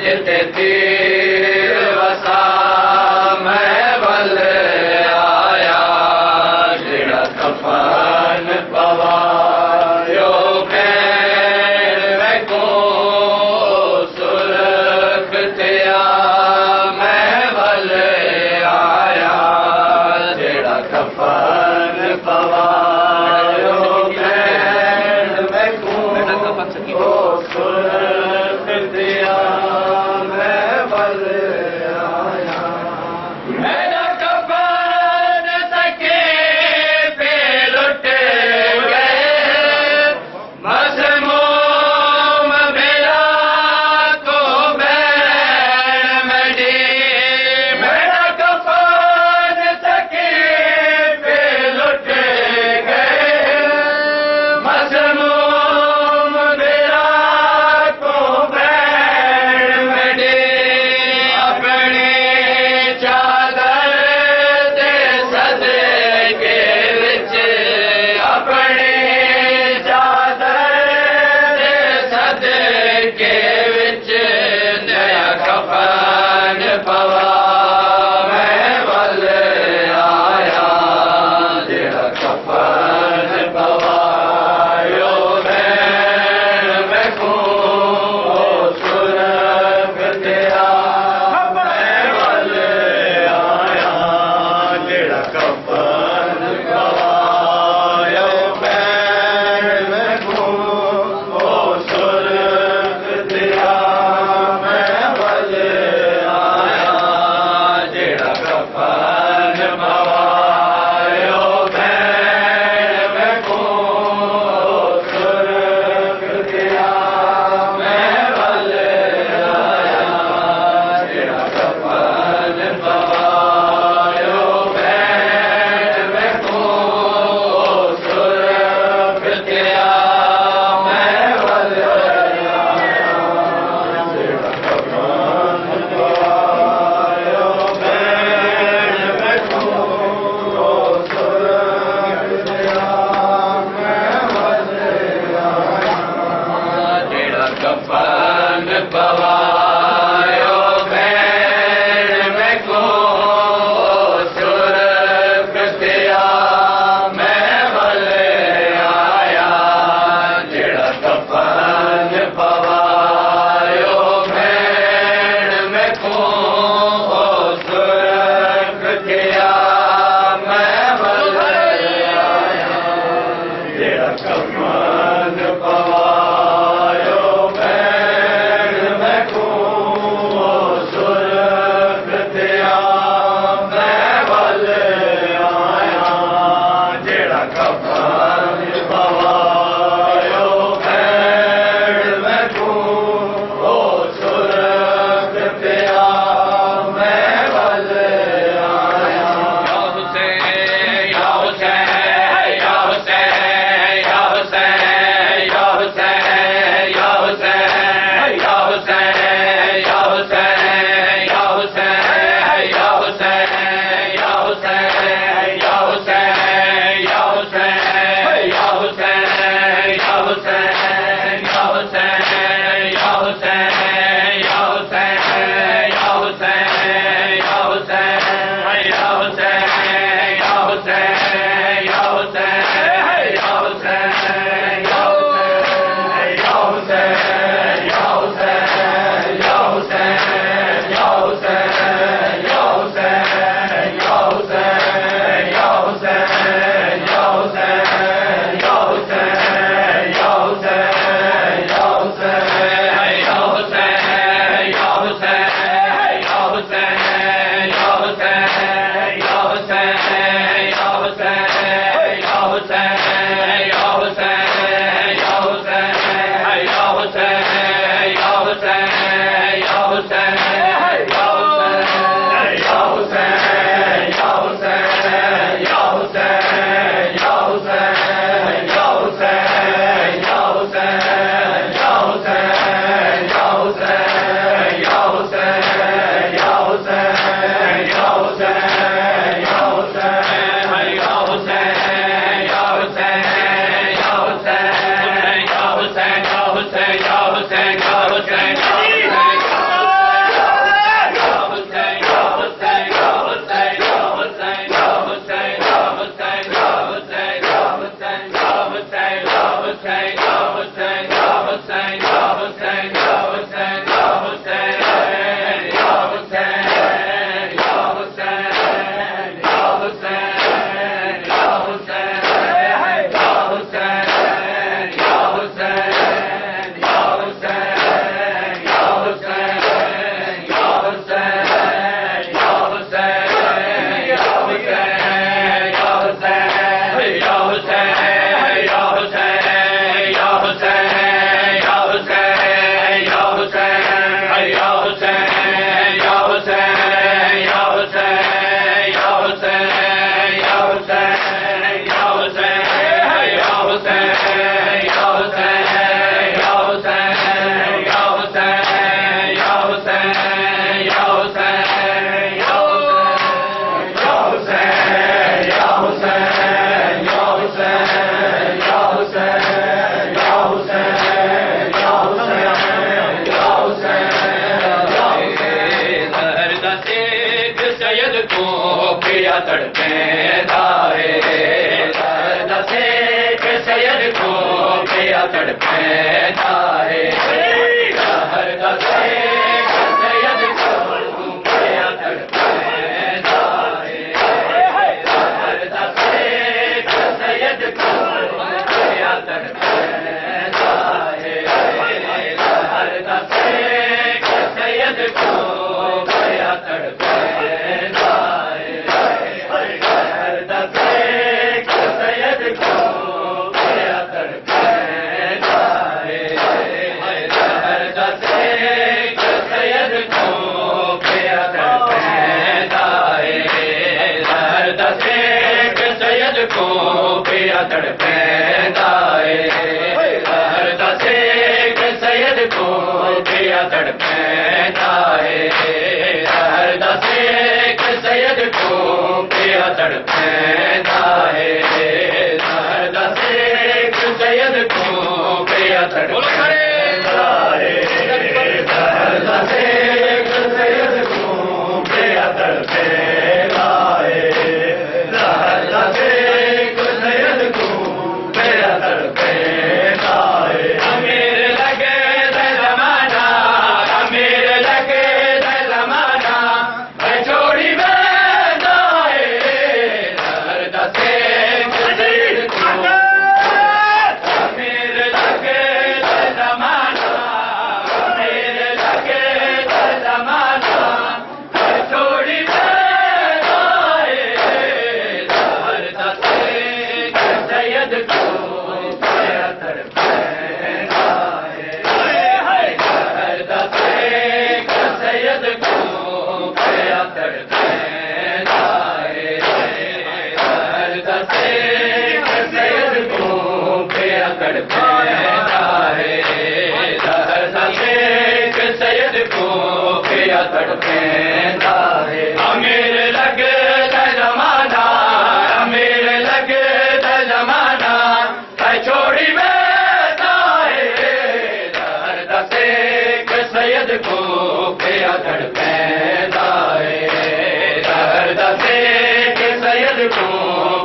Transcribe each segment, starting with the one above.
इते तीर वसा मैं बल आया जेड़ा कफन पवायो खैर मैं को सुरख थिया मैं बल आया जेड़ा कफन पवायो खैर मैं को सुरख थिया मैं तड़पेंदा है दर्द से के सैयद को पिया तड़पेंदा है दर्द से के सैयद को पिया तड़पेंदा है दर्द से के सैयद को पिया तड़पेंदा है दर्द से के सैयद को पिया तड़पेंदा है दर्द से के सैयद को पिया तड़पेंदा है दर्द से के सैयद को पिया तड़पेंदा है दर्द से के सैयद को पिया तड़पेंदा है दर्द से के सैयद को पिया तड़पेंदा है दर्द से के सैयद को पिया तड़पेंदा है दर्द से के सैयद को पिया तड़पेंदा है दर्द से के सैयद को पिया तड़पेंदा है दर्द से के सैयद को पिया तड़पेंदा है अमीर लगे दे जमाना अमीर लगे दे जमाना मैं छोड़ी बैठा है दर्द से के सैयद को अमीर लगे दे जमाना अमीर लगे दे जमाना मैं छोड़ी बैठा है दर्द से के सैयद को पिया तड़पेंदा है दर्द से के सैयद को पिया तड़पेंदा है दर्द से के सैयद को पिया तड़पेंदा है दर्द से के सैयद को पिया तड़पेंदा है अमीर लगे दे जमाना अमीर लगे दे जमाना है छोड़ी बैठा है दर्द से के सैयद को पिया तड़पेंदा है दर्द से के सैयद को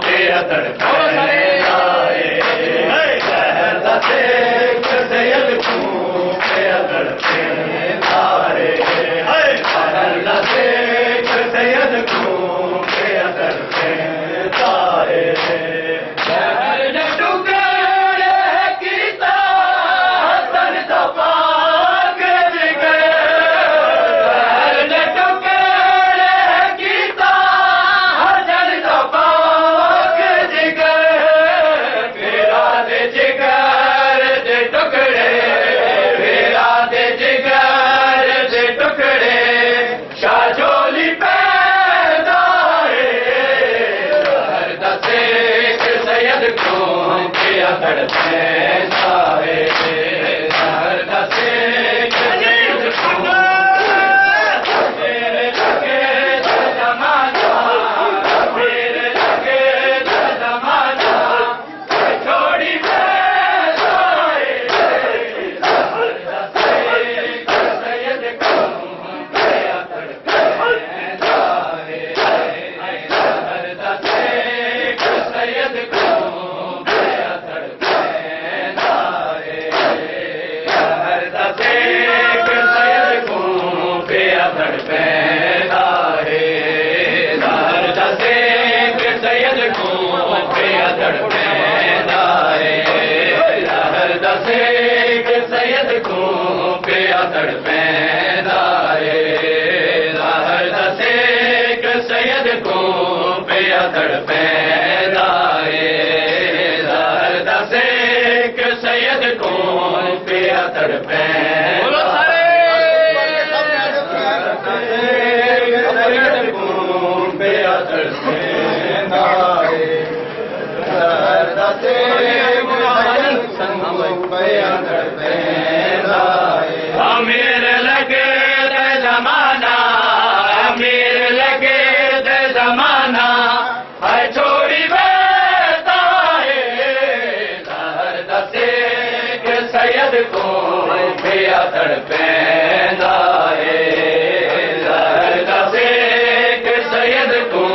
पिया तड़पेंदा है दर्द से के सैयद को पिया तड़पेंदा है दर्द से के सैयद को पिया तड़पेंदा है दर्द टुकड़े कीता हसन तपाक जिगर दर्द टुकड़े कीता हसन तपाक जिगर फेरा दे जिगर दे टुकड़े फेरा दे जिगर दे टुकड़े शाजोली पैदा है दर्द से के सैयद को पिया तड़पेंदा है दर्द से के सैयद को मेरे लगे दे जमाना मेरे लगे दे जमाना मैं छोड़ी बैठा है दर्द से के सैयद को पिया तड़पेंदा है दर्द से के सैयद को पिया तड़पेंदा है दर्द से के सैयद को पिया तड़पेंदा है दर्द से के सैयद को पिया तड़पेंदा है दर्द से के सैयद को पिया तड़पेंदा है दर्द से के सैयद को पिया तड़पेंदा है दर्द से के सैयद को पिया तड़पेंदा पिया तड़पेंदा है दर्द से पिया तड़पेंदा है अमीर लगे दे जमाना अमीर लगे दे जमाना है छोड़ी बैठा है दर्द से के सैयद को पिया तड़पेंदा है दर्द से के सैयद को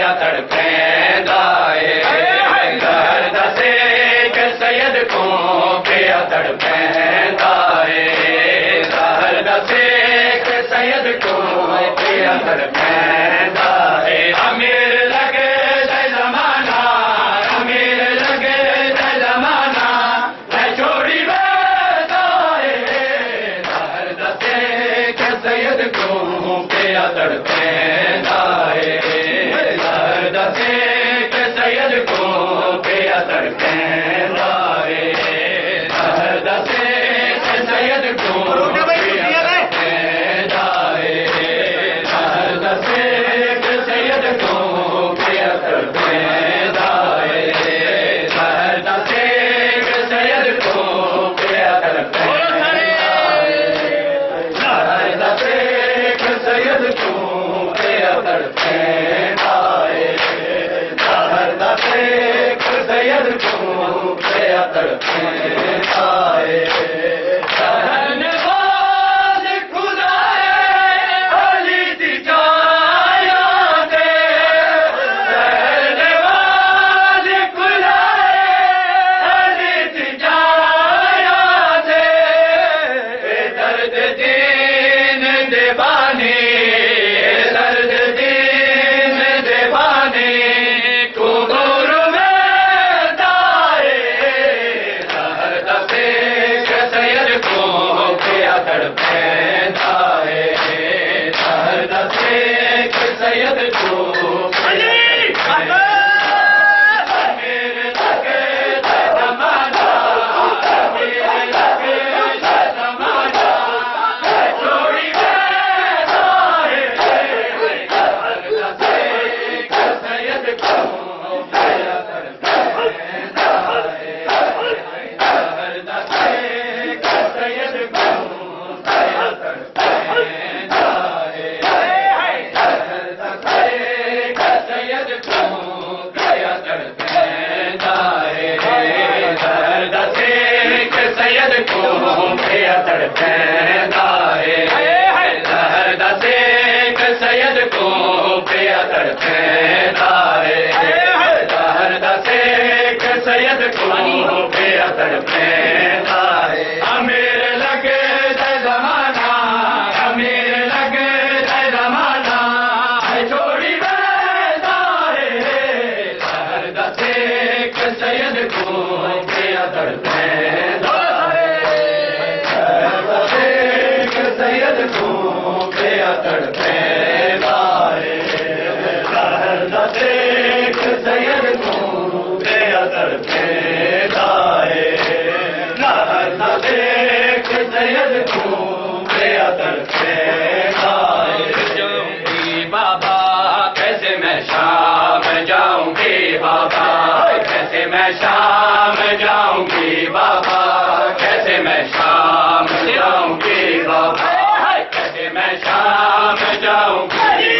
पिया तड़पेंदा दर्द से के सैयद को पिया तड़पेंदा दर्द से के सैयद को पिया तड़पेंदा अमीर लगे जमाना अमीर लगे जमाना मैं छोड़ी दर्द से के सैयद को पिया तड़पेंदा दर्द से के सैयद को पिया तड़पेंदा दर्द से के सैयद को पिया तड़पेंदा दर्द से के सैयद को पिया तड़पेंदा दर्द से के सैयद को पिया तड़पेंदा दर्द से के सैयद को पिया तड़पेंदा दर्द से के सैयद को पिया तड़पेंदा धन्यवाद खुदाए अली दी जाया दे धन्यवाद खुदाए अली दी जाया दे दर्द दीन देवानी दर्द दीन देवानी को गौर में दाए दर्द से के सैयद को पिया तड़पेंदा दर्द से के सैयद को पिया तड़पेंदा मेरे लगे जमाना मेरे लगे जमाना छोड़ी दर्द से के सैयद को पिया तड़पेंदा दर्द से के सैयद को पिया तड़पेंदा दर्द से के सैयद को पिया तड़पेंदा दर्द से के सैयद को पिया तड़पेंदा दर्द से के सैयद को पिया तड़पेंदा दर्द से के सैयद को पिया तड़पेंदा अमीर लगे जमाना अमीर लगे जमाना छोड़ी दर्द से के सैयद को पिया तड़पेंदा दर्द से के सैयद को पिया तड़पेंदा दर्द से के सैयद को पिया तड़पेंदा दर्द से के सैयद को पिया तड़पेंदा जाऊंगी बाबा कैसे मैं शाम जाऊंगी बाबा कैसे मैं शाम जाऊंगी बाबा कैसे मैं शाम जाऊंगी बाबा कैसे मैं शाम जाऊंगी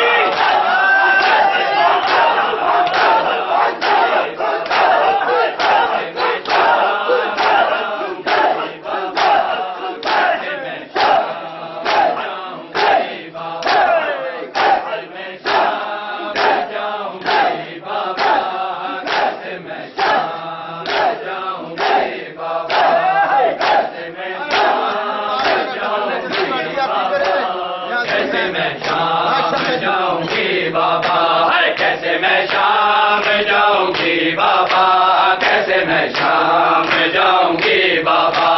कैसे मैं शाम जाऊंगी बाबा कैसे मैं शाम जाऊंगी बाबा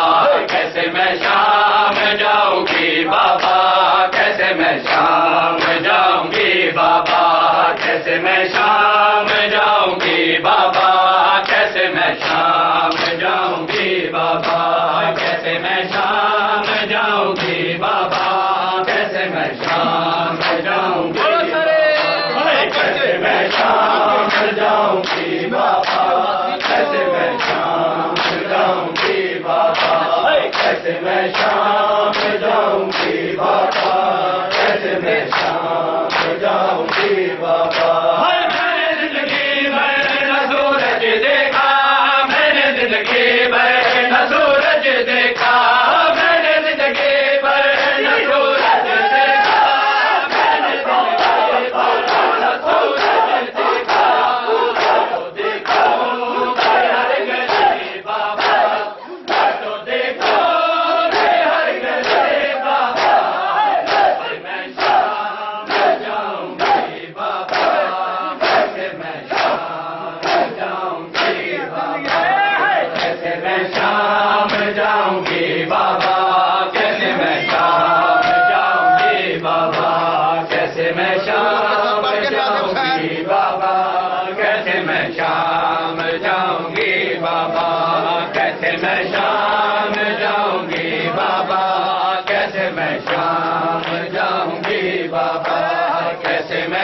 कैसे मैं शाम जाऊंगी बाबा कैसे मैं शाम जाऊंगी बाबा कैसे मैं शाम जाऊंगी बाबा कैसे मैं शाम जाऊंगी बाबा कैसे मैं शाम जाऊंगी बाबा कैसे मैं शाम जाऊंगी कैसे मैं शाम जाऊंगी बाबा कैसे मैं शाम जाऊंगी बाबा कैसे मैं शाम जाऊंगी बाबा कैसे मैं शाम जाऊंगी बाबा मैंने जिंदगी भर न सूरज देखा मैंने जिंदगी भर न सूरज देखा मैंने जिंदगी भर न सूरज देखा मैंने जिंदगी भर न सूरज देखा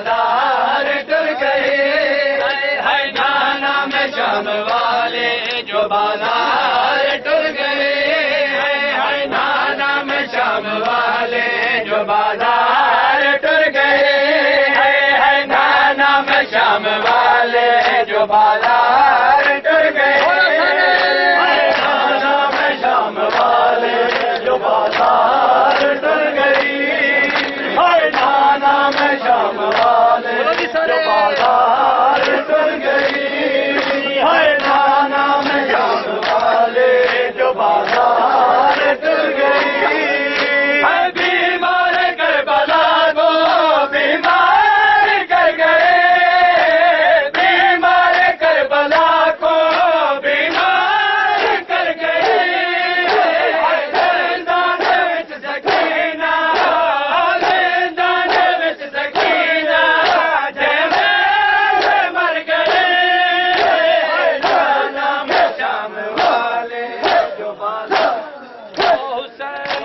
बाजार टुर गए है नाना में शाम वाले जो बाजार टुर गए है नाना में शाम वाले जो बाजार टुर गए है नाना में शाम वाले जो बाजार टुर गए है नाना में शाम वाले जो बाजार टुर गई है नाना में शाम वाले जो बाजार टुर गई है नाना में शाम वाले जो बाजार टुर गई है बीमार करबला को बीमार कर गए बीमार करबला को बीमार कर गए दान विच सकीना दान विच सकीना जय मर गए नाना में शाम वाले जो बाला हुसैन